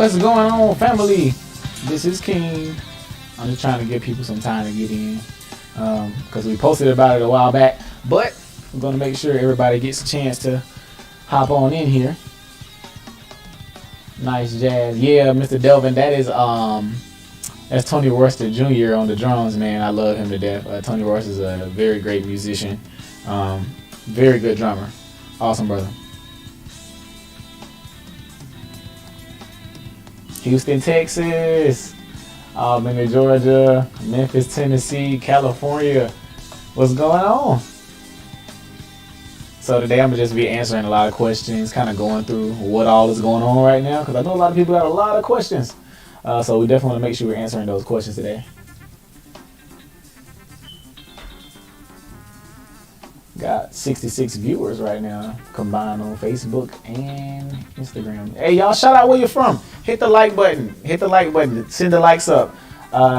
What's going on, family? This is King. I'm just trying to give people some time to get in because we posted about it a while back, but I'm going to make sure everybody gets a chance to hop on in here. Nice jazz. Yeah, Mr. Delvin, that's Tony Worcester Jr. on the drums, man. I love him to death. Tony Worcester is a very great musician. Very good drummer. Awesome brother. Houston, Texas. Albany, Georgia. Memphis, Tennessee. California. What's going on? So today I'm going to just be answering a lot of questions, kind of going through what all is going on right now, because I know a lot of people have a lot of questions. So we definitely want to make sure we're answering those questions today. Got 66 viewers right now combined on Facebook and Instagram. Hey, y'all, shout out where you're from. Hit the like button. Hit the like button. Send the likes up.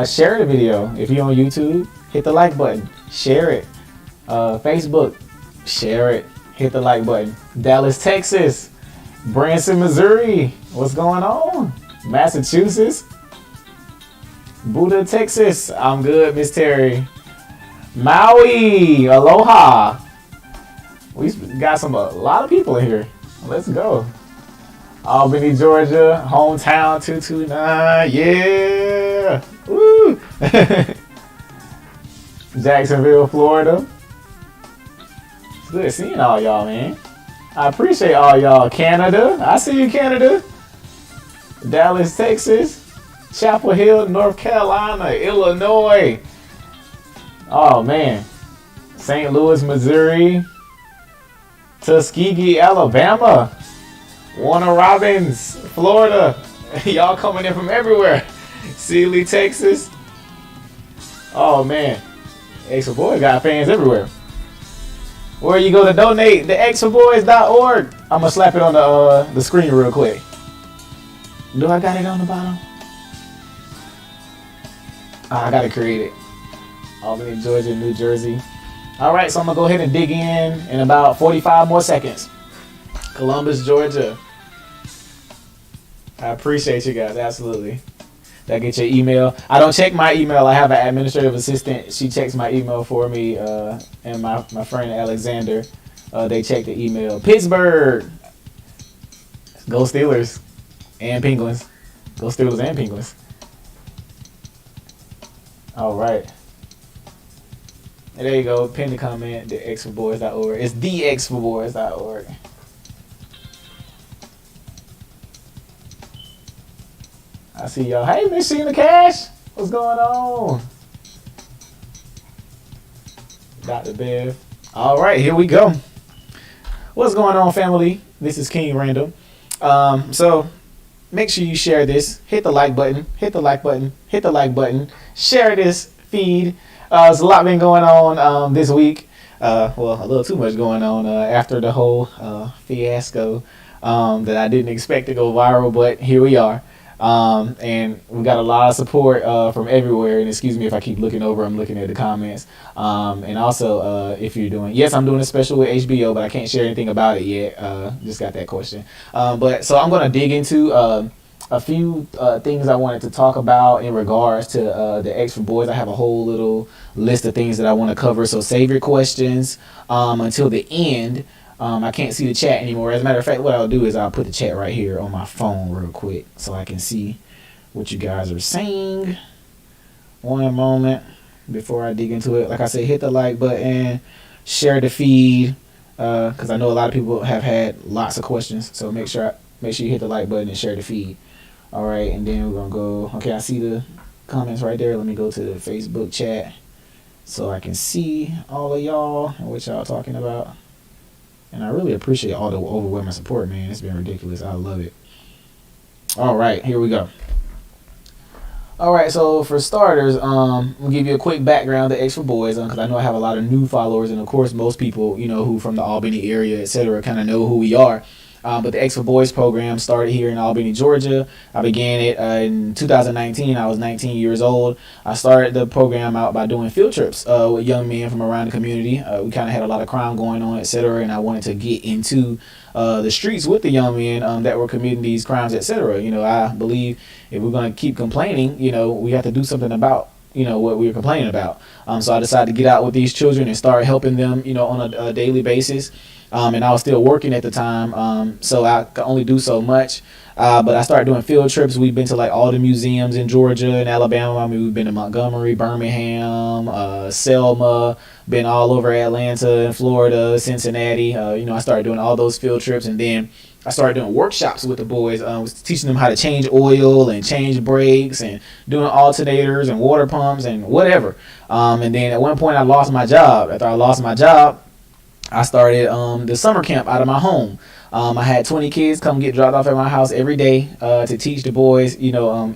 Share the video. If you're on YouTube, hit the like button. Share it. Facebook, share it. Hit the like button. Dallas, Texas. Branson, Missouri. What's going on? Massachusetts. Buda, Texas. I'm good, Miss Terry. Maui, aloha. We got a lot of people in here. Let's go. Albany, Georgia, hometown 229. Yeah. Woo. Jacksonville, Florida. It's good seeing all y'all, man. I appreciate all y'all. Canada. I see you, Canada. Dallas, Texas. Chapel Hill, North Carolina, Illinois. Oh, man. St. Louis, Missouri. Tuskegee, Alabama. Warner Robins, Florida. Y'all coming in from everywhere. Sealy, Texas. Oh, man. Extra Boys got fans everywhere. Where you go to donate, the extraboys.org. I'm going to slap it on the screen real quick. Do I got it on the bottom? I got to create it. Albany, Georgia, New Jersey. All right, so I'm going to go ahead and dig in about 45 more seconds. Columbus, Georgia. I appreciate you guys, absolutely. Did I get your email? I don't check my email. I have an administrative assistant. She checks my email for me, and my friend Alexander, they check the email. Pittsburgh. Go Steelers and Penguins. Go Steelers and Penguins. All right. And there you go. Pin the comment. TheXForBoys.org. It's TheXForBoys.org. I see y'all. Hey, Miss Sheena Cash. What's going on? Dr. Bev. All right, here we go. What's going on, family? This is King Random. So make sure you share this. Hit the like button. Hit the like button. Hit the like button. Share this feed. There's a lot been going on this week. Well, a little too much going on after the whole fiasco that I didn't expect to go viral, but here we are. And we got a lot of support from everywhere. And excuse me if I keep looking over, I'm looking at the comments. And also, if you're doing, yes, I'm doing a special with HBO, but I can't share anything about it yet. Just got that question. But so I'm going to dig into a few things I wanted to talk about in regards to the X for Boys. I have a whole little list of things that I want to cover. So save your questions until the end. I can't see the chat anymore. As a matter of fact, what I'll do is I'll put the chat right here on my phone real quick so I can see what you guys are saying. One moment before I dig into it. Like I said, hit the like button, share the feed, because I know a lot of people have had lots of questions. So make sure you hit the like button and share the feed. All right, and then we're gonna go. Okay, I see the comments right there. Let me go to the Facebook chat so I can see all of y'all and what y'all talking about. And I really appreciate all the overwhelming support, man. It's been ridiculous. I love it. All right, here we go. All right, so for starters, we'll give you a quick background to X for Boys, because I know I have a lot of new followers, and of course, most people, who from the Albany area, etc., kind of know who we are. But the X for Boys program started here in Albany, Georgia. I began it in 2019. I was 19 years old. I started the program out by doing field trips with young men from around the community. We kind of had a lot of crime going on, etc., and I wanted to get into the streets with the young men that were committing these crimes, etc. I believe if we're going to keep complaining, we have to do something about what we were complaining about. So I decided to get out with these children and start helping them, on a daily basis. And I was still working at the time, so I could only do so much. But I started doing field trips. We've been to like all the museums in Georgia and Alabama. I mean, we've been to Montgomery, Birmingham, Selma, been all over Atlanta and Florida, Cincinnati. I started doing all those field trips, and then I started doing workshops with the boys. I was teaching them how to change oil and change brakes and doing alternators and water pumps and whatever. And then at one point I lost my job. After I lost my job, I started the summer camp out of my home. I had 20 kids come get dropped off at my house every day to teach the boys,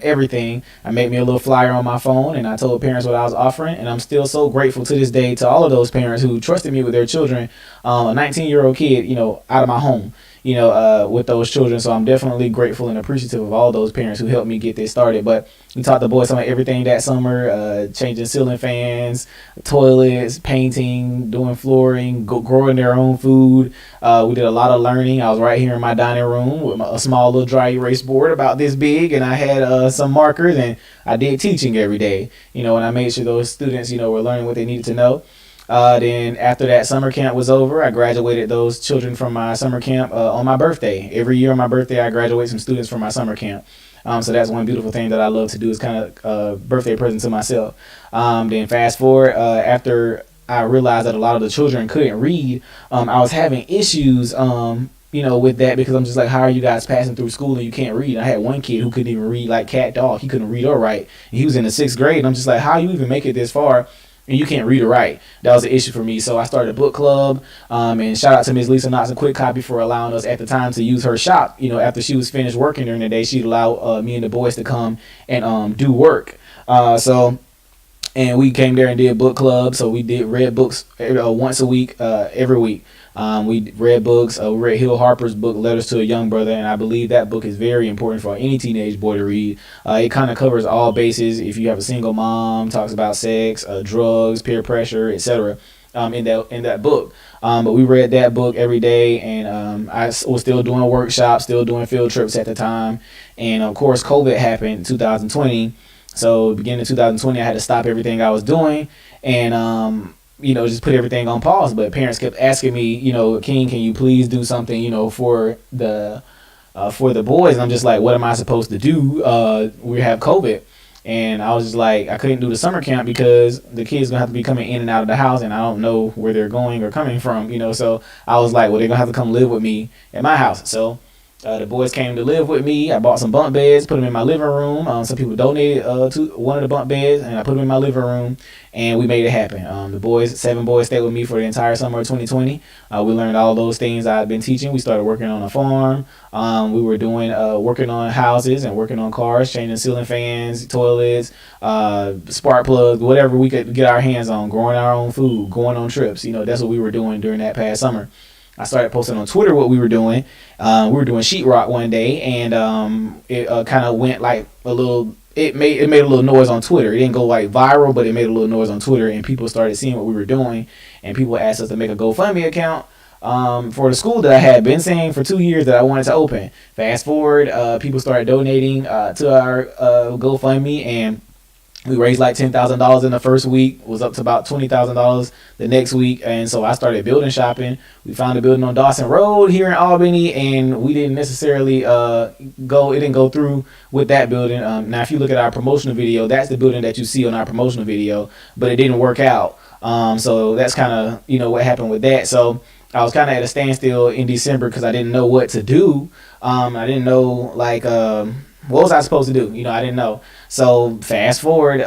everything. I made me a little flyer on my phone, and I told parents what I was offering, and I'm still so grateful to this day to all of those parents who trusted me with their children. A 19-year-old kid, out of my home, with those children. So I'm definitely grateful and appreciative of all those parents who helped me get this started. But we taught the boys some of everything that summer, changing ceiling fans, toilets, painting, doing flooring, growing their own food. We did a lot of learning. I was right here in my dining room with a small little dry erase board about this big, and I had some markers, and I did teaching every day, and I made sure those students, were learning what they needed to know. Then after that summer camp was over, I graduated those children from my summer camp on my birthday. Every year on my birthday, I graduate some students from my summer camp. So that's one beautiful thing that I love to do, is kind of birthday present to myself. Then fast forward, after I realized that a lot of the children couldn't read, I was having issues, with that, because I'm just like, how are you guys passing through school and you can't read? I had one kid who couldn't even read, like cat, dog. He couldn't read or write. And he was in the 6th grade. And I'm just like, how you even make it this far and you can't read or write? That was an issue for me. So I started a book club, and shout out to Ms. Lisa Knox and Quick Copy for allowing us at the time to use her shop. After she was finished working during the day, she'd allow me and the boys to come and do work. And we came there and did book club. So we did read books once a week, every week. We read books. We read Hill Harper's book, Letters to a Young Brother, and I believe that book is very important for any teenage boy to read. It kind of covers all bases. If you have a single mom, talks about sex, drugs, peer pressure, etc. In that book. But we read that book every day, and I was still doing workshops, still doing field trips at the time. And of course, COVID happened in 2020. So beginning of 2020, I had to stop everything I was doing, and just put everything on pause. But parents kept asking me, King, can you please do something, for the boys? And I'm just like, what am I supposed to do? We have COVID. And I was just like, I couldn't do the summer camp because the kids gonna have to be coming in and out of the house, and I don't know where they're going or coming from, So I was like, well, they're gonna have to come live with me at my house. So the boys came to live with me. I bought some bunk beds, put them in my living room. Some people donated to one of the bunk beds, and I put them in my living room, and we made it happen. The 7 boys stayed with me for the entire summer of 2020. We learned all those things I've been teaching. We started working on a farm. We were doing working on houses and working on cars, changing ceiling fans, toilets, spark plugs, whatever we could get our hands on, growing our own food, going on trips. That's what we were doing during that past summer. I started posting on Twitter what we were doing. We were doing sheetrock one day, and it kind of went like a little. It made a little noise on Twitter. It didn't go like viral, but it made a little noise on Twitter, and people started seeing what we were doing. And people asked us to make a GoFundMe account for the school that I had been saying for 2 years that I wanted to open. Fast forward, people started donating to our GoFundMe, and we raised like $10,000 in the first week, was up to about $20,000 the next week. And so I started building shopping. We found a building on Dawson Road here in Albany, and we didn't necessarily it didn't go through with that building. Now, if you look at our promotional video, that's the building that you see on our promotional video, but it didn't work out. So that's kind of, what happened with that. So I was kind of at a standstill in December because I didn't know what to do. I didn't know, like, what was I supposed to do? I didn't know. So fast forward,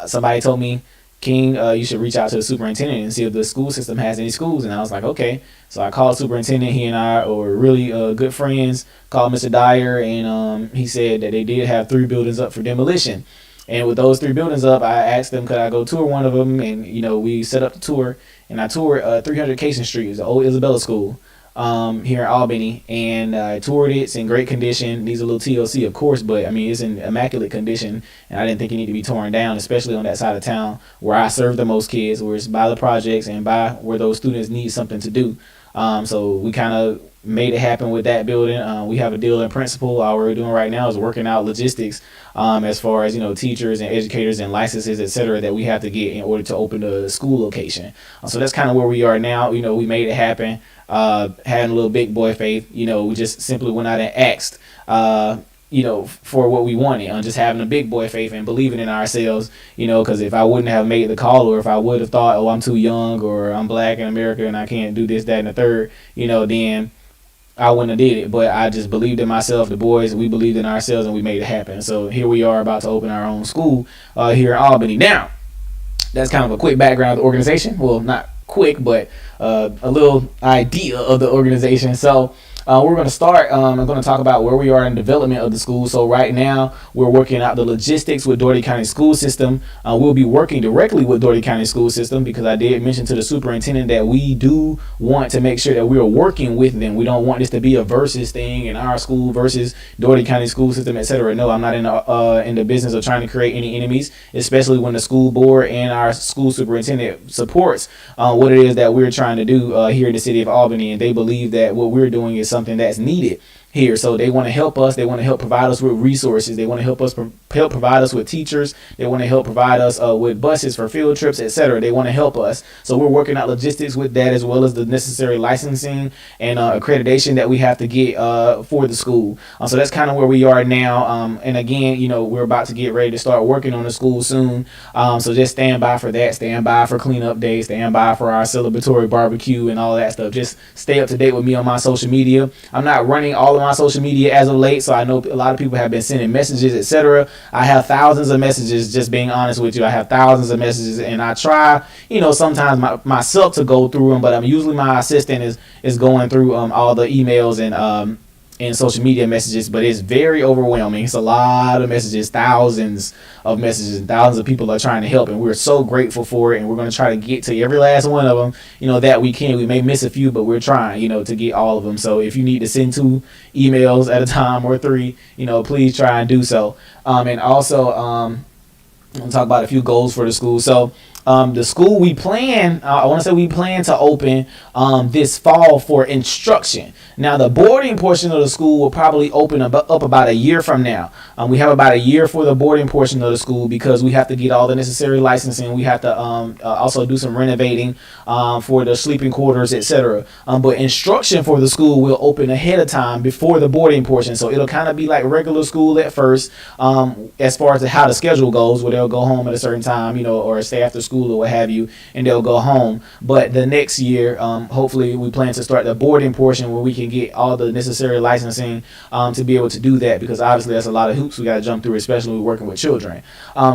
somebody told me, King, you should reach out to the superintendent and see if the school system has any schools. And I was like, okay. So I called the superintendent. He and I were really good friends. Called Mr. Dyer, and he said that they did have 3 buildings up for demolition. And with those 3 buildings up, I asked them, could I go tour one of them? And, we set up the tour. And I toured 300 Casey Street. It was the old Isabella School. here in Albany, and I toured it. It's in great condition. Needs a little TLC, of course, but I mean it's in immaculate condition, and I didn't think it needed to be torn down, especially on that side of town where I serve the most kids, where it's by the projects and by where those students need something to do. So we kind of made it happen with that building. We have a deal in principle. All we're doing right now is working out logistics, as far as teachers and educators and licenses, etc., that we have to get in order to open the school location. So that's kind of where we are now. We made it happen. Had a little big boy faith. We just simply went out and asked. For what we wanted, just having a big boy faith and believing in ourselves, because if I wouldn't have made the call, or if I would have thought, oh, I'm too young, or I'm black in America and I can't do this, that, and the third, then I wouldn't have did it. But I just believed in myself, the boys, we believed in ourselves, and we made it happen. So here we are about to open our own school here in Albany. Now, that's kind of a quick background of the organization. Well, not quick, but a little idea of the organization. So we're going to start. I'm going to talk about where we are in development of the school. So right now, we're working out the logistics with Doherty County School System. We'll be working directly with Doherty County School System, because I did mention to the superintendent that we do want to make sure that we are working with them. We don't want this to be a versus thing in our school versus Doherty County School System, etc. No, I'm not in the business of trying to create any enemies, especially when the school board and our school superintendent supports what it is that we're trying to do here in the city of Albany, and they believe that what we're doing is something that's needed here. So they want to help us. They want to help provide us with resources. They want to help provide us with teachers. They want to help provide us with buses for field trips, etc. They want to help us. So we're working out logistics with that, as well as the necessary licensing and accreditation that we have to get for the school. So that's kind of where we are now. And again, we're about to get ready to start working on the school soon. So just stand by for that. Stand by for cleanup day. Stand by for our celebratory barbecue and all that stuff. Just stay up to date with me on my social media. I'm not running all of my social media as of late, so I know a lot of people have been sending messages, etc. I have thousands of messages, just being honest with you. I have thousands of messages, and I try, sometimes myself to go through them, but usually my assistant is going through all the emails and social media messages, but it's very overwhelming. It's a lot of messages, thousands of messages, and thousands of people are trying to help, and we're so grateful for it, and we're going to try to get to every last one of them, that we can. We may miss a few, but we're trying, to get all of them. So if you need to send 2 emails at a time or 3, please try and do so. And also, I'm going to talk about a few goals for the school. So the school we plan to open this fall for instruction. Now the boarding portion of the school will probably open up about a year from now. We have about a year for the boarding portion of the school, because we have to get all the necessary licensing. We have to also do some renovating for the sleeping quarters, etc. But instruction for the school will open ahead of time before the boarding portion. So it'll kind of be like regular school at first, as far as how the schedule goes, where they'll go home at a certain time, or stay after school or what have you, and they'll go home. But the next year, hopefully we plan to start the boarding portion, where we can get all the necessary licensing to be able to do that, because obviously that's a lot of hoops we got to jump through, especially when we're working with children.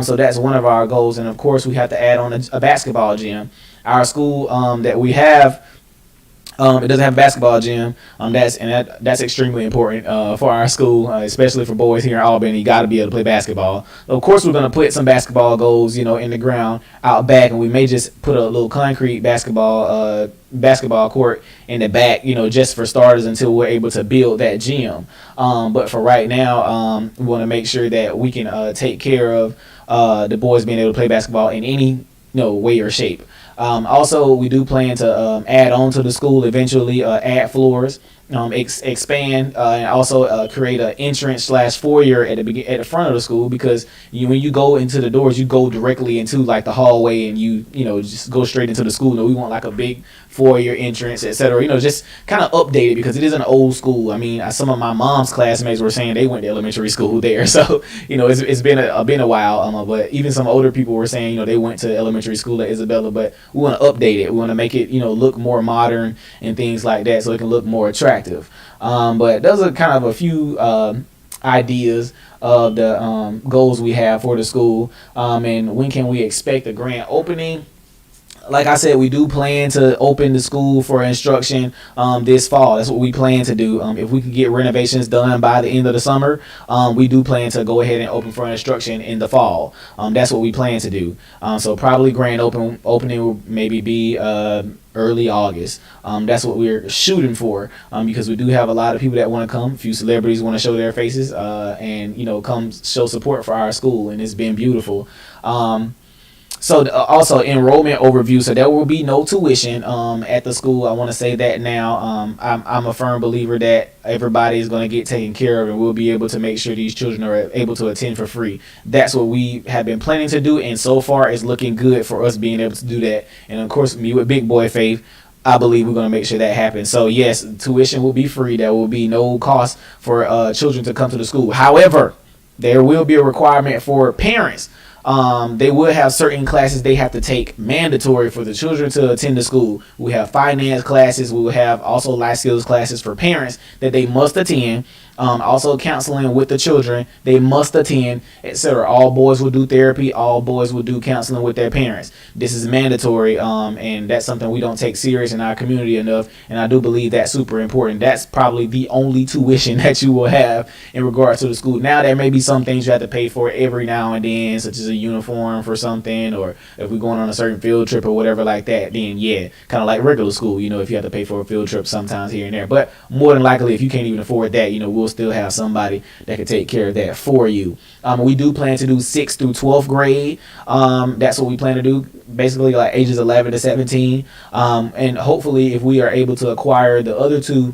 So that's one of our goals. And of course we have to add on a basketball gym. Our school that we have, it doesn't have a basketball gym. That's extremely important for our school, especially for boys here in Albany. You got to be able to play basketball. Of course, we're going to put some basketball goals, in the ground out back, and we may just put a little concrete basketball court in the back, just for starters, until we're able to build that gym. But for right now, we want to make sure that we can take care of the boys being able to play basketball in any way or shape. Also, we do plan to add on to the school eventually, add floors, expand, and also create an entrance/foyer at the front of the school, because when you go into the doors, you go directly into like the hallway, and you just go straight into the school. We want like a big foyer entrance, etc. Just kind of updated, because it is an old school. I mean, some of my mom's classmates were saying they went to elementary school there, so it's been a while. But even some older people were saying they went to elementary school at Isabella. But we want to update it. We want to make it look more modern and things like that, so it can look more attractive. But those are kind of a few ideas of the goals we have for the school. And when can we expect the grand opening? like I said, we do plan to open the school for instruction this fall. That's what we plan to do. If we can get renovations done by the end of the summer, we do plan to go ahead and open for instruction in the fall. That's what we plan to do. So probably grand opening will maybe be early August. That's what we're shooting for, because we do have a lot of people that want to come. A few celebrities want to show their faces and come show support for our school, and it's been beautiful. So also enrollment overview. So there will be no tuition at the school. I want to say that now. I'm a firm believer that everybody is going to get taken care of, and we'll be able to make sure these children are able to attend for free. That's what we have been planning to do, and so far it's looking good for us being able to do that. And of course, me with big boy faith, I believe we're going to make sure that happens. So yes, tuition will be free. There will be no cost for children to come to the school. However, there will be a requirement for parents. They will have certain classes they have to take mandatory for the children to attend the school. We have finance classes. We will have also life skills classes for parents that they must attend. Also counseling with the children they must attend, etc. All boys will do therapy. All boys will do counseling with their parents. This is mandatory, and that's something we don't take serious in our community enough, and I do believe that's super important. That's probably the only tuition that you will have in regards to the school. Now there may be some things you have to pay for every now and then, such as a uniform for something, or if we're going on a certain field trip or whatever like that, then yeah, kind of like regular school, if you have to pay for a field trip sometimes here and there. But more than likely, if you can't even afford that, we'll still have somebody that can take care of that for you. We do plan to do 6th through 12th grade. That's what we plan to do, basically like ages 11 to 17. And hopefully if we are able to acquire the other two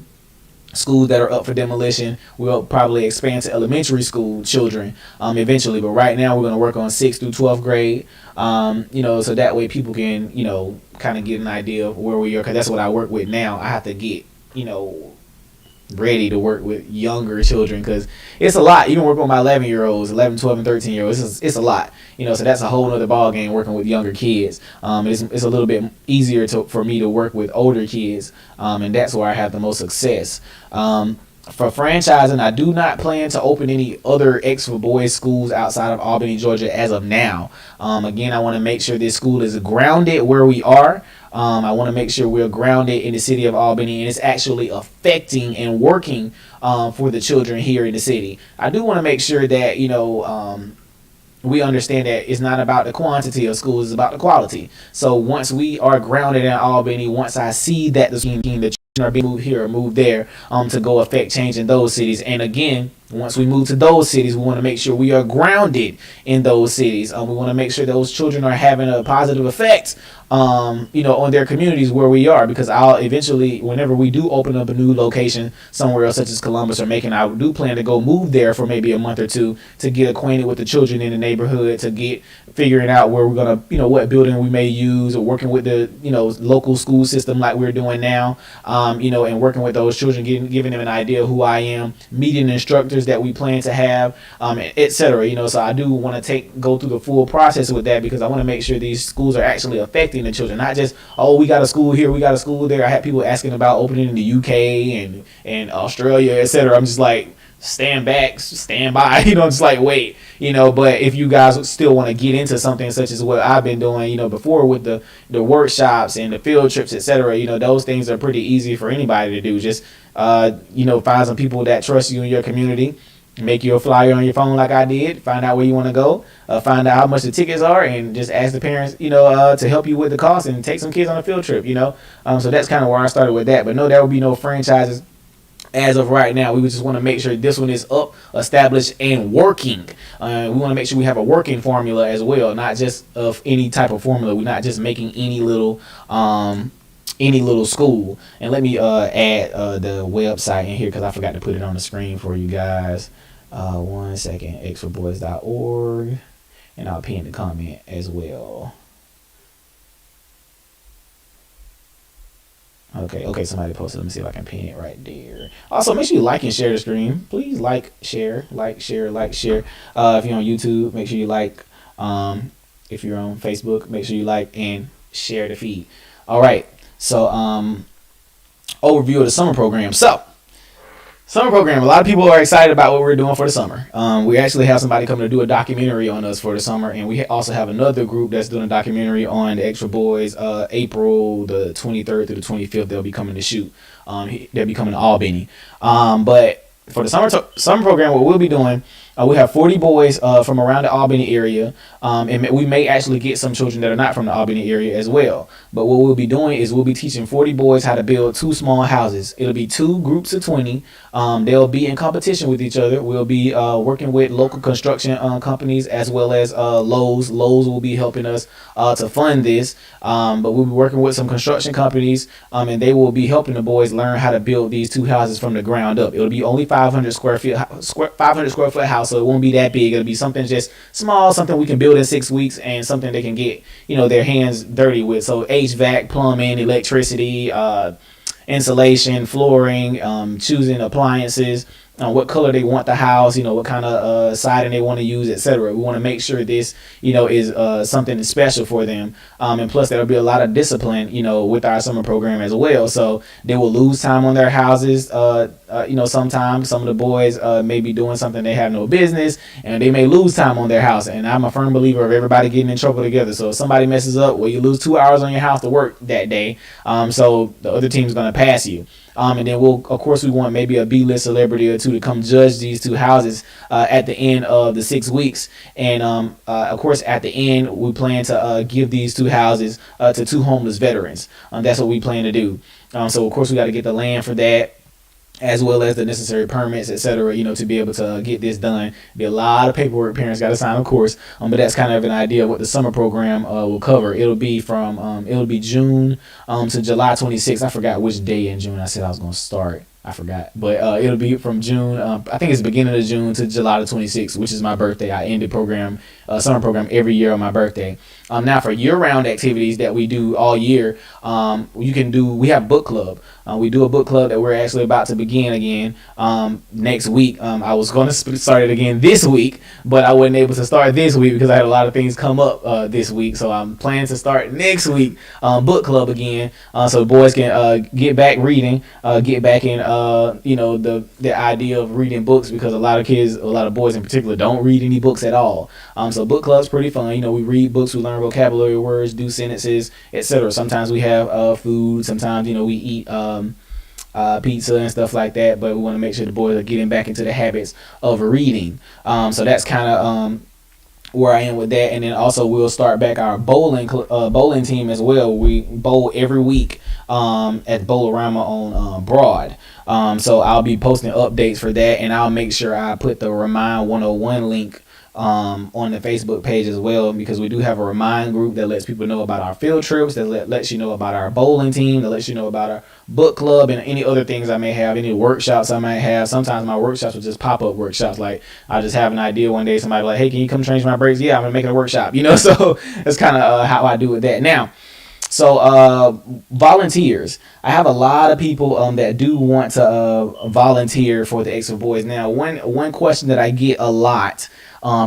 schools that are up for demolition, we'll probably expand to elementary school children eventually. But right now we're going to work on 6th through 12th grade, so that way people can, kind of get an idea of where we are, because that's what I work with now. I have to get, ready to work with younger children, because it's a lot. Even working with my 11-year-olds, 11, 12, and 13-year-olds, it's a lot. So that's a whole other ball game working with younger kids. It's a little bit easier for me to work with older kids, and that's where I have the most success. For franchising, I do not plan to open any other X for Boys schools outside of Albany, Georgia as of now. Again, I want to make sure this school is grounded where we are. I want to make sure we're grounded in the city of Albany, and it's actually affecting and working for the children here in the city. I do want to make sure that, we understand that it's not about the quantity of schools, it's about the quality. So once we are grounded in Albany, once I see that the children are being moved here or moved there, to go affect change in those cities. And again, once we move to those cities, we want to make sure we are grounded in those cities. We want to make sure those children are having a positive effect, on their communities where we are, because I'll eventually, whenever we do open up a new location somewhere else, such as Columbus or Macon, I do plan to go move there for maybe a month or two to get acquainted with the children in the neighborhood, to get figuring out where we're going to, what building we may use, or working with the, local school system like we're doing now, and working with those children, giving them an idea of who I am, meeting instructors that we plan to have, etc. So I do want to go through the full process with that, because I want to make sure these schools are actually affecting the children, not just, oh, we got a school here, we got a school there. I had people asking about opening in the UK and Australia, etc. I'm just like, stand back, stand by, just like wait, but if you guys still want to get into something such as what I've been doing, before with the workshops and the field trips, etc., those things are pretty easy for anybody to do. Just find some people that trust you in your community, make you a flyer on your phone like I did, find out where you want to go, find out how much the tickets are, and just ask the parents, to help you with the cost, and take some kids on a field trip, so that's kind of where I started with that. But no, there will be no franchises as of right now. We just want to make sure this one is up, established, and working. We want to make sure we have a working formula as well, not just of any type of formula. We're not just making any little school. And let me add the website in here, because I forgot to put it on the screen for you guys. 1 second, xforboys.org, and I'll pin the comment as well. Okay, somebody posted. Let me see if I can pin it right there. Also, make sure you like and share the stream. Please like, share. If you're on YouTube, make sure you like. If you're on Facebook, make sure you like and share the feed. All right, so overview of the summer program. So Summer program. A lot of people are excited about what we're doing for the summer. We actually have somebody coming to do a documentary on us for the summer, and we also have another group that's doing a documentary on the Extra Boys. April the 23rd through the 25th, they'll be coming to shoot. They'll be coming to Albany. But for the summer program, what we'll be doing, we have 40 boys from around the Albany area, and we may actually get some children that are not from the Albany area as well. But what we'll be doing is we'll be teaching 40 boys how to build 2 small houses. It'll be 2 groups of 20. They'll be in competition with each other. We'll be working with local construction companies as well as Lowe's. Lowe's will be helping us to fund this, but we'll be working with some construction companies, and they will be helping the boys learn how to build these 2 houses from the ground up. It'll be only 500 square foot house, so it won't be that big. It'll be something just small, something we can build in 6 weeks, and something they can get their hands dirty with. So HVAC, plumbing, electricity, insulation, flooring, choosing appliances, what color they want the house, what kind of siding they want to use, etc. We want to make sure this, is something special for them. And plus, there'll be a lot of discipline, with our summer program as well. So they will lose time on their houses. Sometimes some of the boys may be doing something they have no business, and they may lose time on their house. And I'm a firm believer of everybody getting in trouble together. So if somebody messes up, well, you lose 2 hours on your house to work that day. So the other team's going to pass you. And then we want maybe a B-list celebrity or 2 to come judge these 2 houses at the end of the 6 weeks. And of course, at the end, we plan to give these 2 houses to 2 homeless veterans. That's what we plan to do. So of course, we got to get the land for that, as well as the necessary permits, etc., to be able to get this done. Be a lot of paperwork parents got to sign, of course, but that's kind of an idea of what the summer program will cover. It'll be from June to July 26th. I forgot which day in June I said I was going to start. I forgot, but it'll be from June. I think it's beginning of June to July the 26th, which is my birthday. I end the summer program every year on my birthday. Now for year-round activities that we do all year, we have book club. We do a book club that we're actually about to begin again next week. I was going to start it again this week, but I wasn't able to start this week because I had a lot of things come up this week. So I'm planning to start next week book club again, so the boys can get back reading, get back in the idea of reading books, because a lot of boys in particular don't read any books at all. So book club's pretty fun. We read books, we learn vocabulary words, do sentences, etc. Sometimes we have food. Sometimes we eat pizza and stuff like that. But we want to make sure the boys are getting back into the habits of reading. So that's kind of where I am with that. And then also we'll start back our bowling team as well. We bowl every week at Bowl-O-Rama on Broad. So I'll be posting updates for that, and I'll make sure I put the Remind 101 link on the Facebook page as well, because we do have a Remind group that lets people know about our field trips, that lets you know about our bowling team, that lets you know about our book club and any other things I may have, any workshops I might have. Sometimes my workshops will just pop-up workshops. Like I just have an idea one day, somebody like, hey, can you come change my brakes? Yeah, I'm gonna make it a workshop, so that's kind of how I do with that now. So volunteers, I have a lot of people that do want to volunteer for the Extra Boys. Now, one question that I get a lot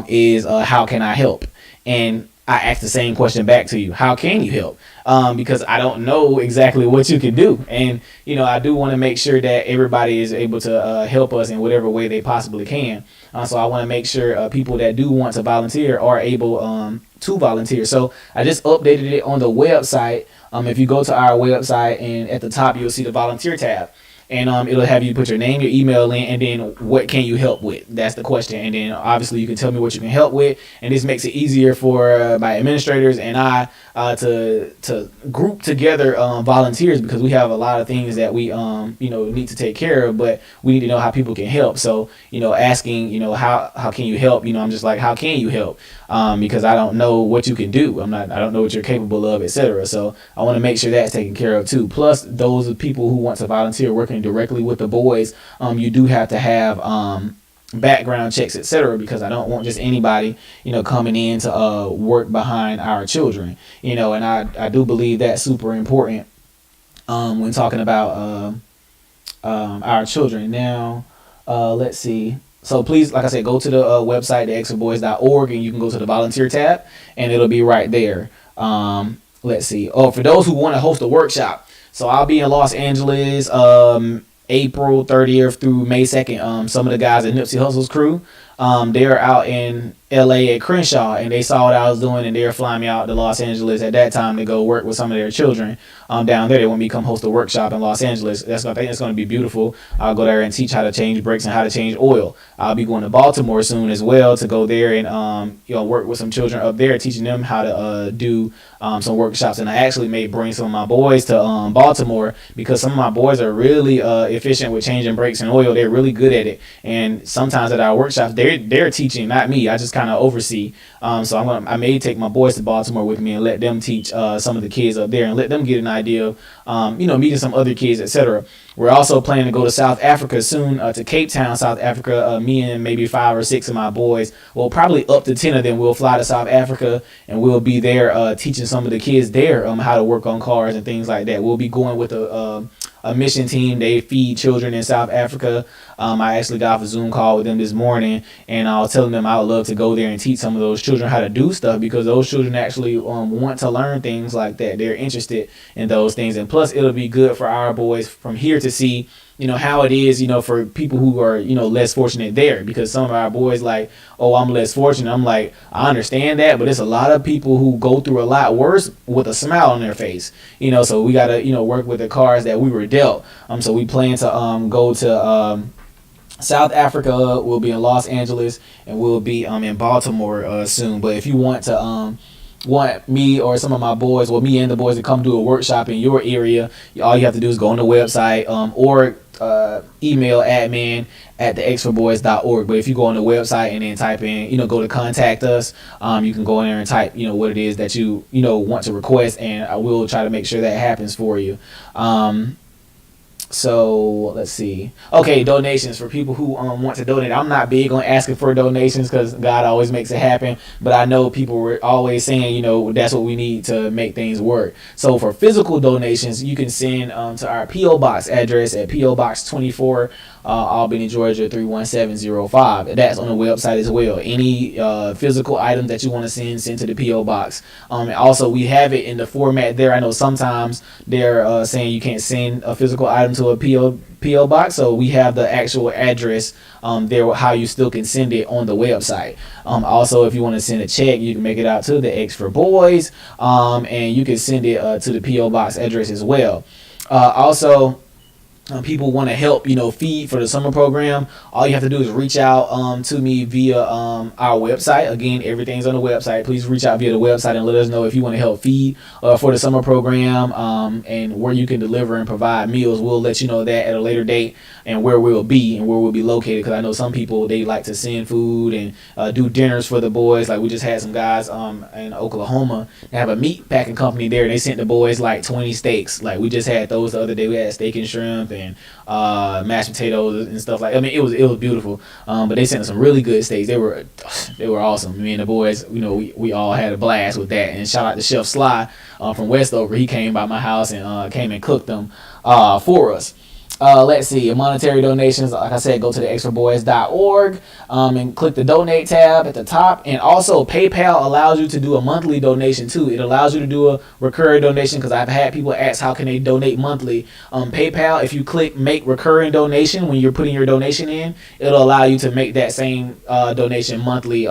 is how can I help? And I ask the same question back to you. How can you help? Because I don't know exactly what you can do. And, I do want to make sure that everybody is able to help us in whatever way they possibly can. So I want to make sure people that do want to volunteer are able to volunteer. So I just updated it on the website. If you go to our website, and at the top, you'll see the volunteer tab. And it'll have you put your name, your email in, and then what can you help with? That's the question. And then obviously you can tell me what you can help with. And this makes it easier for my administrators and I to group together volunteers, because we have a lot of things that we need to take care of, but we need to know how people can help. So asking how can you help? I'm just like, how can you help? Because I don't know what you can do. I don't know what you're capable of, etc. So I want to make sure that's taken care of too. Plus, those people who want to volunteer working directly with the boys, you do have to have background checks, etc. Because I don't want just anybody coming in to work behind our children. And I do believe that's super important when talking about our children. Now, let's see. So please, like I said, go to the website, theextraboys.org, and you can go to the volunteer tab, and it'll be right there. Let's see. Oh, for those who want to host a workshop, so I'll be in Los Angeles April 30th through May 2nd. Some of the guys at Nipsey Hussle's crew, they're out in LA at Crenshaw, and they saw what I was doing, and they were flying me out to Los Angeles at that time to go work with some of their children down there. They want me to come host a workshop in Los Angeles. I think it's going to be beautiful. I'll go there and teach how to change brakes and how to change oil. I'll be going to Baltimore soon as well to go there and work with some children up there, teaching them how to do some workshops. And I actually may bring some of my boys to Baltimore, because some of my boys are really efficient with changing brakes and oil. They're really good at it. And sometimes at our workshops, they're teaching, not me. I just kind of oversee. So I may take my boys to Baltimore with me and let them teach some of the kids up there and let them get an idea of meeting some other kids, etc. We're also planning to go to South Africa soon, to Cape Town, South Africa. Me and maybe 5 or 6 of my boys, well, probably up to 10 of them, will fly to South Africa, and we'll be there teaching some of the kids there how to work on cars and things like that. We'll be going with a mission team. They feed children in South Africa. I actually got off a Zoom call with them this morning, and I was telling them I would love to go there and teach some of those children how to do stuff, because those children actually want to learn things like that. They're interested in those things, and plus it'll be good for our boys from here to see how it is, for people who are, less fortunate there, because some of our boys like, oh, I'm less fortunate. I'm like, I understand that, but it's a lot of people who go through a lot worse with a smile on their face, so we got to, work with the cards that we were dealt. So we plan to go to South Africa. We'll be in Los Angeles, and we'll be in Baltimore soon. But if you want me or some of my boys, well, me and the boys, to come do a workshop in your area, all you have to do is go on the website or email admin@theexforboys.org. But if you go on the website and then type in, go to contact us, you can go in there and type, what it is that you want to request, and I will try to make sure that happens for you. So let's see. Okay, donations for people who want to donate. I'm not big on asking for donations, because God always makes it happen. But I know people were always saying, that's what we need to make things work. So for physical donations, you can send to our P.O. Box address at P.O. Box 24, Albany, Georgia 31705. That's on the website as well. Any physical items that you want to send to the P.O. Box. And also, we have it in the format there. I know sometimes they're saying you can't send a physical item to a P.O. Box, so we have the actual address there, how you still can send it on the website. Also, if you want to send a check, you can make it out to the X for Boys, and you can send it to the P.O. Box address as well. Also, people want to help, feed for the summer program. All you have to do is reach out to me via our website. Again, everything's on the website. Please reach out via the website and let us know if you want to help feed for the summer program, and where you can deliver and provide meals. We'll let you know that at a later date, and where we'll be located, because I know some people, they like to send food and do dinners for the boys. Like, we just had some guys in Oklahoma. They have a meat packing company there, and they sent the boys like 20 steaks. Like, we just had those the other day. We had steak and shrimp and mashed potatoes and stuff like. I mean, it was beautiful. But they sent us some really good steaks. They were awesome. Me and the boys, we all had a blast with that. And shout out to Chef Sly from Westover. He came by my house and came and cooked them for us. Let's see, monetary donations, like I said, go to the exforboys.org and click the donate tab at the top. And also, PayPal allows you to do a monthly donation too. It allows you to do a recurring donation, because I've had people ask how can they donate monthly. PayPal, if you click make recurring donation when you're putting your donation in, it'll allow you to make that same donation monthly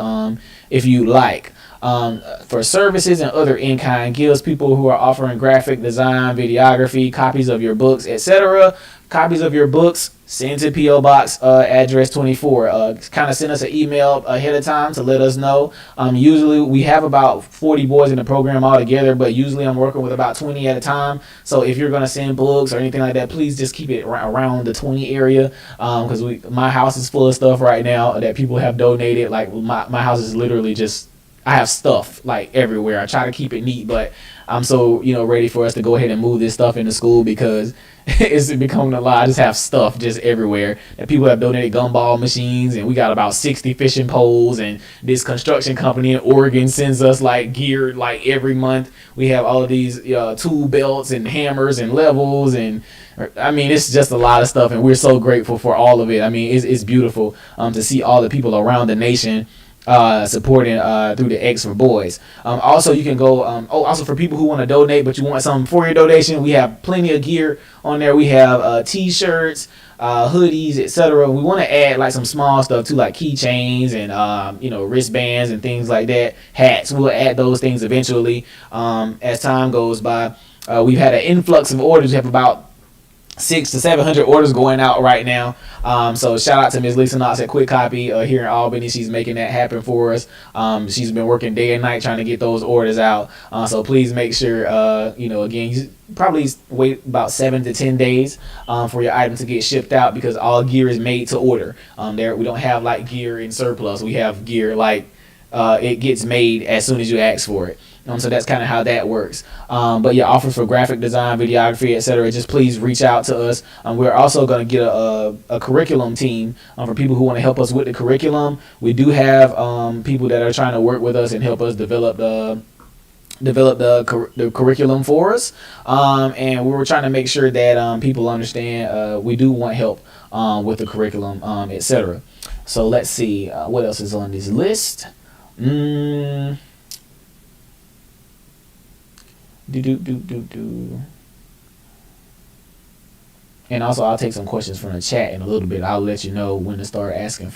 if you like. For services and other in-kind gifts, people who are offering graphic design, videography, copies of your books, etc. Copies of your books, send to P.O. Box address 24. Kind of send us an email ahead of time to let us know. Usually we have about 40 boys in the program altogether, but usually I'm working with about 20 at a time. So if you're going to send books or anything like that, please just keep it around the 20 area, because my house is full of stuff right now that people have donated. Like, my house is literally just, I have stuff like everywhere. I try to keep it neat, but I'm so ready for us to go ahead and move this stuff into school, because it's becoming a lot. I just have stuff just everywhere that people have donated, gumball machines, and we got about 60 fishing poles, and this construction company in Oregon sends us like gear like every month. We have all of these tool belts and hammers and levels, and I mean, it's just a lot of stuff, and we're so grateful for all of it. I mean, it's beautiful to see all the people around the nation supporting through the X for Boys. Also, you can go. Also for people who want to donate, but you want something for your donation, we have plenty of gear on there. We have T-shirts, hoodies, etc. We want to add like some small stuff too, like keychains and wristbands and things like that. Hats. We'll add those things eventually as time goes by. We've had an influx of orders. We have about 600 to 700 orders going out right now. So shout out to Ms. Lisa Knox at Quick Copy here in Albany. She's making that happen for us. She's been working day and night trying to get those orders out. So please make sure, again, you probably wait about 7 to 10 days for your item to get shipped out, because all gear is made to order. We don't have like gear in surplus. We have gear like it gets made as soon as you ask for it. So that's kind of how that works. But yeah, offers for graphic design, videography, etc. Just please reach out to us. We're also going to get a curriculum team for people who want to help us with the curriculum. We do have people that are trying to work with us and help us develop the curriculum for us. And we were trying to make sure that people understand we do want help with the curriculum, etc. So let's see what else is on this list. And also, I'll take some questions from the chat in a little bit. I'll let you know when to start asking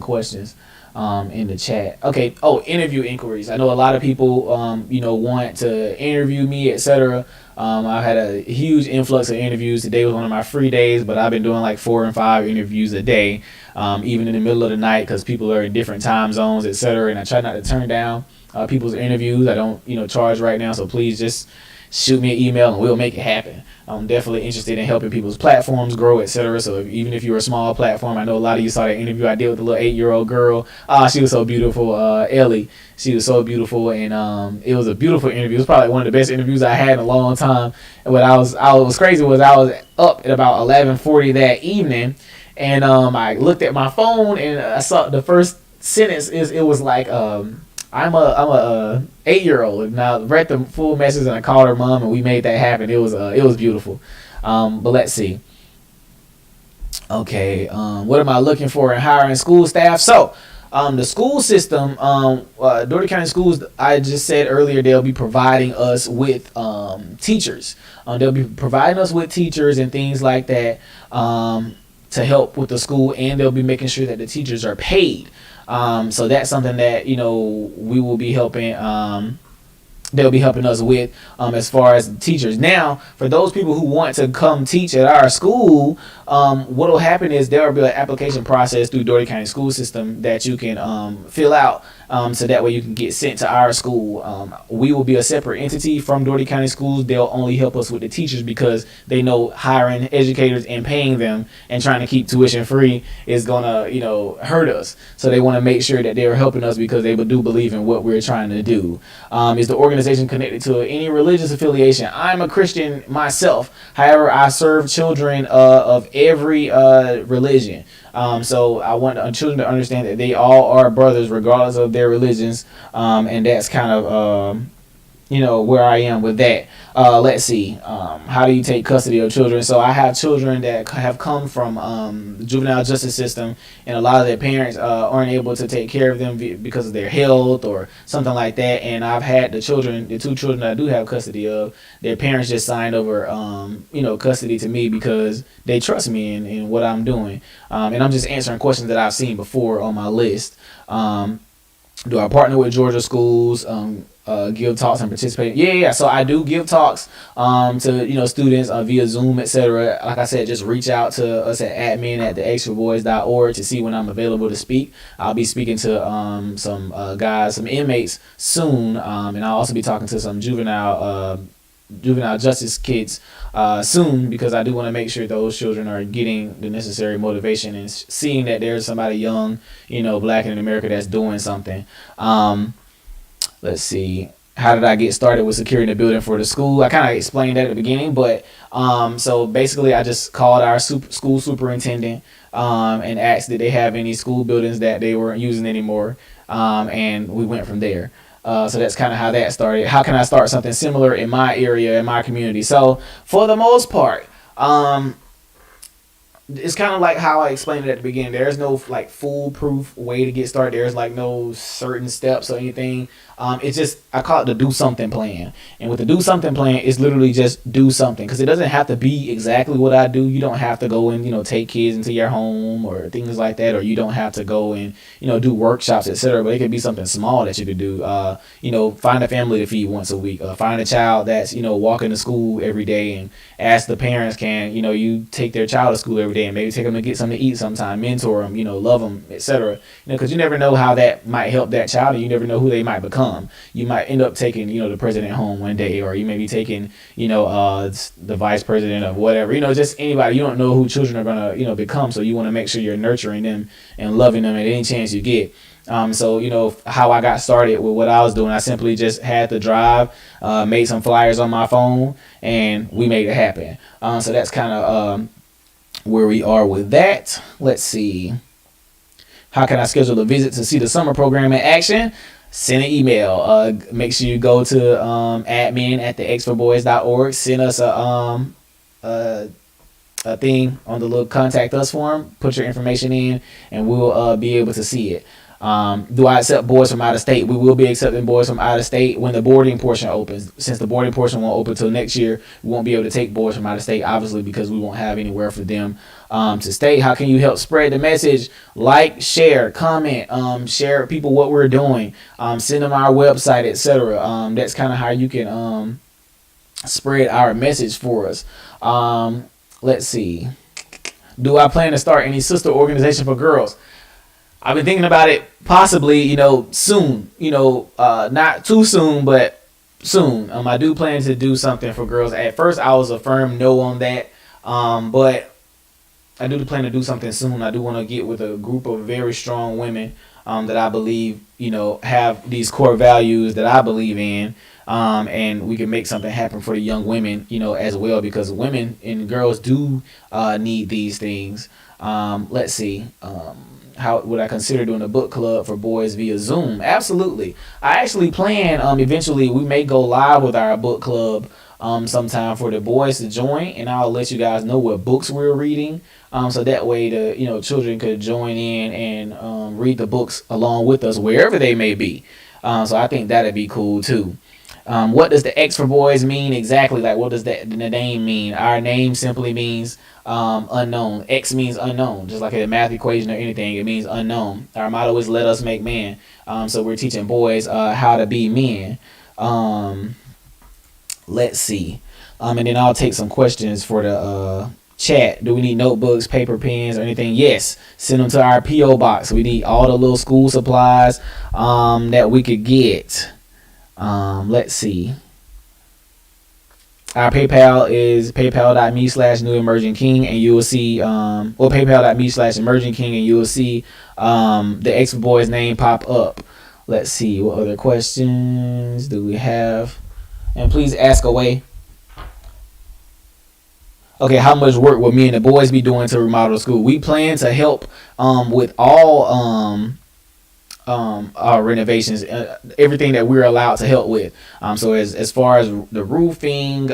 questions in the chat. Okay. Oh, interview inquiries. I know a lot of people want to interview me, etc. I've had a huge influx of interviews. Today was one of my free days, but I've been doing like 4 and 5 interviews a day, even in the middle of the night, because people are in different time zones, etc. And I try not to turn down people's interviews. I don't charge right now, so please just shoot me an email and we'll make it happen. I'm definitely interested in helping people's platforms grow, etc. So even if you're a small platform, I know a lot of you saw that interview I did with the little 8-year-old girl. She was so beautiful, Ellie. She was so beautiful, and it was a beautiful interview. It was probably one of the best interviews I had in a long time. And what was crazy was I was up at about 11:40 that evening, and I looked at my phone and I saw the first sentence it was like I'm a 8-year-old, and I read the full message and I called her mom and we made that happen. It was beautiful. But let's see. Okay, what am I looking for in hiring school staff? So the school system, Dougherty County Schools, I just said earlier, they'll be providing us with teachers. They'll be providing us with teachers and things like that to help with the school, and they'll be making sure that the teachers are paid. So that's something that we will be helping. They'll be helping us with as far as teachers. Now, for those people who want to come teach at our school, what will happen is there will be an application process through Dougherty County School System that you can fill out, so that way you can get sent to our school. We will be a separate entity from Dougherty County Schools. They'll only help us with the teachers, because they know hiring educators and paying them and trying to keep tuition free is gonna hurt us. So they want to make sure that they're helping us, because they do believe in what we're trying to do. Is the organization connected to any religious affiliation? I'm a Christian myself. However, I serve children of every religion. So I want children to understand that they all are brothers regardless of their religions. And that's kind of where I am with that. Let's see. How do you take custody of children? So I have children that have come from the juvenile justice system, and a lot of their parents aren't able to take care of them because of their health or something like that. And I've had the 2 children that I do have custody of, their parents just signed over custody to me because they trust me in what I'm doing. And I'm just answering questions that I've seen before on my list. Do I partner with Georgia schools? Give talks and participate? Yeah. So I do give talks to students via Zoom, etc. Like I said, just reach out to us at admin@theextraboys.org to see when I'm available to speak. I'll be speaking to some inmates soon, and I'll also be talking to some juvenile justice kids soon, because I do want to make sure those children are getting the necessary motivation and seeing that there's somebody young, black in America that's doing something. Let's see. How did I get started with securing the building for the school? I kind of explained that at the beginning, but so basically I just called our school superintendent and asked did they have any school buildings that they weren't using anymore, and we went from there. So that's kind of how that started. How can I start something similar in my area, in my community? So for the most part, it's kind of like how I explained it at the beginning. There's no like foolproof way to get started. There's like no certain steps or anything. It's just, I call it the do something plan. And with the do something plan, it's literally just do something, because it doesn't have to be exactly what I do. You don't have to go and take kids into your home or things like that, or you don't have to go and do workshops, etc. But it could be something small that you could do. Find a family to feed once a week. Find a child that's walking to school every day, and ask the parents, can you take their child to school every day, and maybe take them to get something to eat sometime, mentor them, love them, etc. Because you never know how that might help that child, and you never know who they might become. You might end up taking the president home one day, or you may be taking the vice president of whatever, just anybody. You don't know who children are gonna become, so you want to make sure you're nurturing them and loving them at any chance you get. So how I got started with what I was doing, I simply just had to drive, made some flyers on my phone, and we made it happen. So that's kind of where we are with that. Let's see. How can I schedule a visit to see the summer program in action? Send an email. Make sure you go to admin@thexforboys.org. Send us a thing on the little contact us form. Put your information in, and we'll be able to see it. Do I accept boys from out of state? We will be accepting boys from out of state when the boarding portion opens. Since the boarding portion won't open till next year, we won't be able to take boys from out of state, obviously, because we won't have anywhere for them to stay. How can you help spread the message? Like, share, comment, share people what we're doing, send them our website, etc. That's kind of how you can spread our message for us. Let's see. Do I plan to start any sister organization for girls? I've been thinking about it, possibly, soon. Not too soon, but soon. I do plan to do something for girls. At first, I was a firm no on that, but I do plan to do something soon. I do want to get with a group of very strong women that I believe, have these core values that I believe in, and we can make something happen for the young women, as well, because women and girls do need these things. Let's see. How would I consider doing a book club for boys via Zoom? Absolutely. I actually plan eventually we may go live with our book club sometime for the boys to join, and I'll let you guys know what books we're reading, so that way the children could join in and read the books along with us wherever they may be. So I think that'd be cool too. What does the X for boys mean exactly? Like, what does the name mean? Our name simply means unknown. X means unknown, just like a math equation or anything. It means unknown. Our motto is let us make man. So we're teaching boys how to be men. Let's see. And then I'll take some questions for the chat. Do we need notebooks, paper, pens, or anything? Yes. Send them to our P.O. box. We need all the little school supplies that we could get. Let's see. Our PayPal is paypal.me/newemergingking, and you will see paypal.me/emergingking, and you will see the X for Boys name pop up. Let's see, what other questions do we have? And please ask away. Okay, how much work will me and the boys be doing to remodel the school? We plan to help with all our renovations, everything that we're allowed to help with. So as far as the roofing,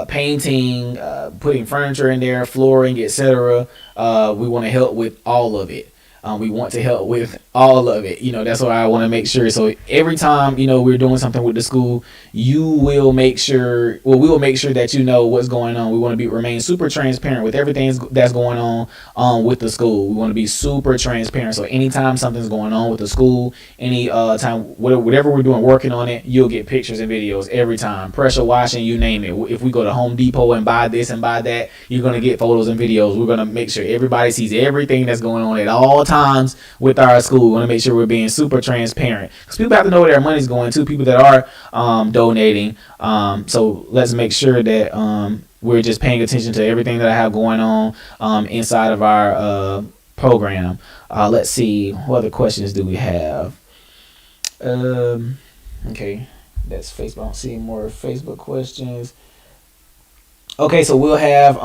painting, putting furniture in there, flooring, etc., we want to help with all of it. We want to help with all of it. That's what I want to make sure. So every time, we're doing something with the school, we will make sure that what's going on. We want to remain super transparent with everything that's going on with the school. We want to be super transparent. So anytime something's going on with the school, any time, whatever we're doing, working on it, you'll get pictures and videos every time. Pressure washing, you name it. If we go to Home Depot and buy this and buy that, you're going to get photos and videos. We're going to make sure everybody sees everything that's going on at all times with our school. We want to make sure we're being super transparent, because people have to know where their money's going to, people that are donating. So let's make sure that we're just paying attention to everything that I have going on inside of our program. Let's see, what other questions do we have? Okay, that's Facebook. I don't see more Facebook questions. Okay, so we'll have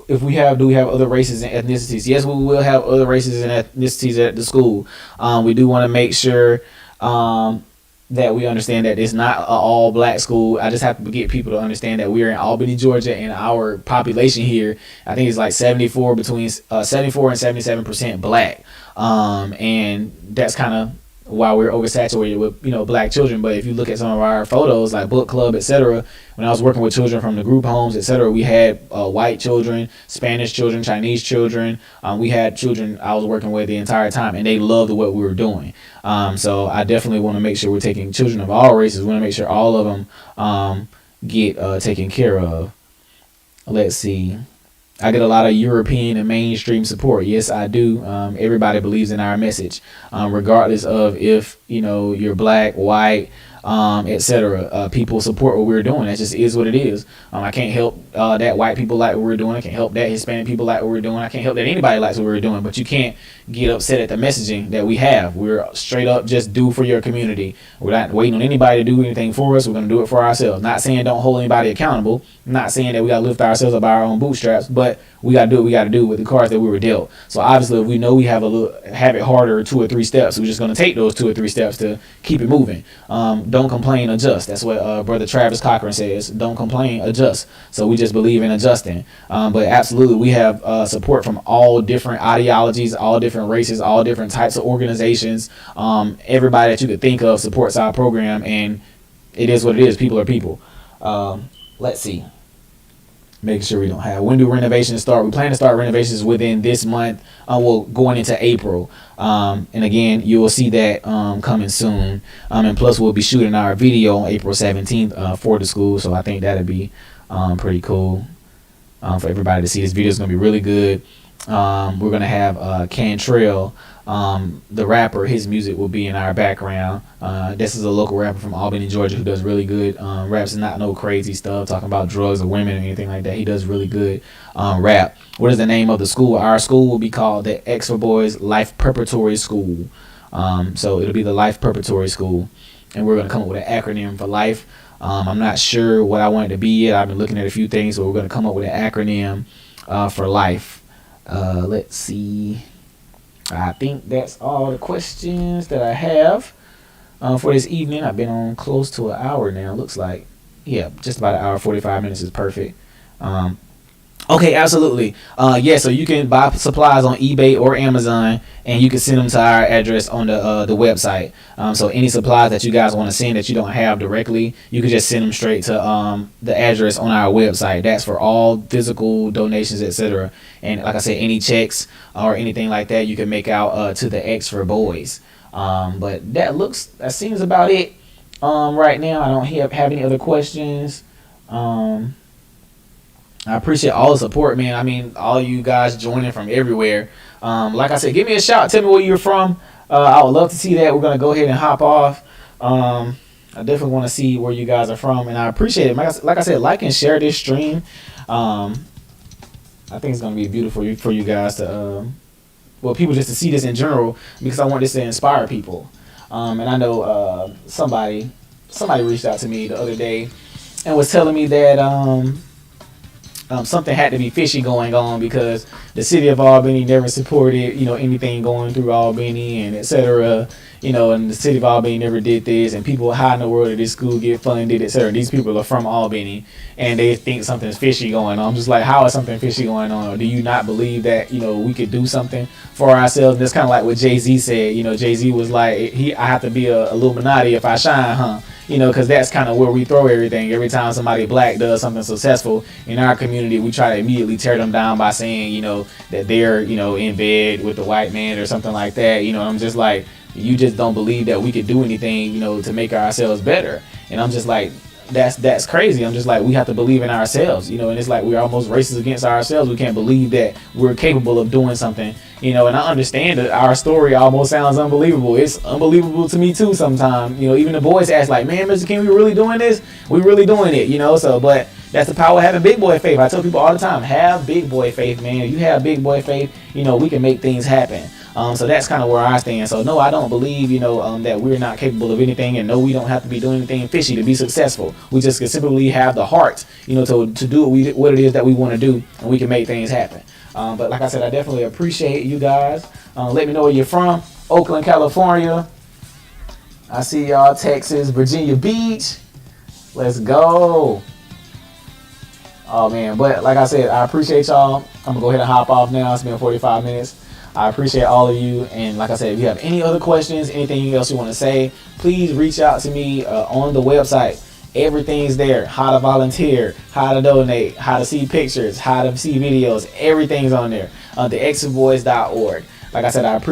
do we have other races and ethnicities? Yes, we will have other races and ethnicities at the school. We do want to make sure that we understand that it's not an all black school. I just have to get people to understand that we're in Albany, Georgia, and our population here, I think it's like 74 between 74 and 77% black. And that's kind of why we're oversaturated with, you know, black children. But if you look at some of our photos, like book club, etc., when I was working with children from the group homes, etc., we had white children, Spanish children, Chinese children. We had children I was working with the entire time, and they loved what we were doing. So I definitely want to make sure we're taking children of all races. We want to make sure all of them get taken care of. Let's see. I get a lot of European and mainstream support. Yes, I do. Everybody believes in our message, regardless of if, you know, you're black, white, etc. People support what we're doing. That just is what it is. I can't help that white people like what we're doing. I can't help that Hispanic people like what we're doing. I can't help that anybody likes what we're doing. But you can't get upset at the messaging that we have. We're straight up just do for your community. We're not waiting on anybody to do anything for us. We're going to do it for ourselves. Not saying don't hold anybody accountable. Not saying that we got to lift ourselves up by our own bootstraps. But we got to do what we got to do with the cards that we were dealt. So obviously, if we know we have it harder 2 or 3 steps, we're just going to take those 2 or 3 steps to keep it moving. Don't complain, adjust. That's what Brother Travis Cochran says. Don't complain, adjust. So we just believe in adjusting. But absolutely, we have support from all different ideologies, all different races, all different types of organizations. Everybody that you could think of supports our program, and it is what it is. People are people. Let's see. Making sure we don't have. When do renovations start? We plan to start renovations within this month. Well, going into April. And again, you will see that coming soon. And plus, we'll be shooting our video on April 17th for the school. So I think that'll be pretty cool for everybody to see. This video is going to be really good. We're going to have Cantrell, the rapper. His music will be in our background. This is a local rapper from Albany, Georgia, who does really good raps, and not no crazy stuff talking about drugs or women or anything like that. He does really good rap. What is the name of the school? Our school will be called the X for Boys Life Preparatory School. So it'll be the Life Preparatory School, and we're going to come up with an acronym for life. I'm not sure what I want it to be yet. I've been looking at a few things, so we're going to come up with an acronym for life. Let's see. I think that's all the questions that I have for this evening. I've been on close to an hour now. Looks like, yeah, just about an hour, 45 minutes is perfect. Okay, absolutely. Yeah, so you can buy supplies on eBay or Amazon, and you can send them to our address on the website. So any supplies that you guys want to send that you don't have directly, you can just send them straight to the address on our website. That's for all physical donations, etc. And like I said, any checks or anything like that, you can make out to the X for Boys. But that seems about it right now. I don't have any other questions. I appreciate all the support, man. I mean, all you guys joining from everywhere. Like I said, give me a shout. Tell me where you're from. I would love to see that. We're going to go ahead and hop off. I definitely want to see where you guys are from, and I appreciate it. Like I said, like and share this stream. I think it's going to be beautiful for you guys to, people just to see this in general, because I want this to inspire people. And I know somebody reached out to me the other day and was telling me that something had to be fishy going on, because the city of Albany never supported, anything going through Albany and etc. And the city of Albany never did this, and people high in the world of this school get funded, etc. These people are from Albany, and they think something's fishy going on. I'm just like, how is something fishy going on? Or do you not believe that, we could do something for ourselves? And that's kind of like what Jay-Z said. Jay-Z was like, I have to be a Illuminati if I shine, huh? Because that's kind of where we throw everything. Every time somebody black does something successful in our community, we try to immediately tear them down by saying, that they're, in bed with the white man or something like that. I'm just like, you just don't believe that we could do anything, to make ourselves better. And I'm just like, that's crazy. I'm just like, we have to believe in ourselves, and it's like we're almost racist against ourselves. We can't believe that we're capable of doing something, and I understand that our story almost sounds unbelievable. It's unbelievable to me too sometimes. Even the boys ask like, man, Mr. King, we really doing this? We really doing it, so, but that's the power of having big boy faith. I tell people all the time, have big boy faith, man. If you have big boy faith, we can make things happen. So that's kind of where I stand. So no, I don't believe, that we're not capable of anything, and no, we don't have to be doing anything fishy to be successful. We just can simply have the heart, to do what it is that we want to do, and we can make things happen. But like I said, I definitely appreciate you guys. Let me know where you're from. Oakland, California. I see y'all. Texas, Virginia Beach. Let's go. Oh man, but like I said, I appreciate y'all. I'm gonna go ahead and hop off now. It's been 45 minutes. I appreciate all of you, and like I said, if you have any other questions, anything else you want to say, please reach out to me on the website. Everything's there. How to volunteer, how to donate, how to see pictures, how to see videos. Everything's on there. TheExitVoice.org. Like I said, I appreciate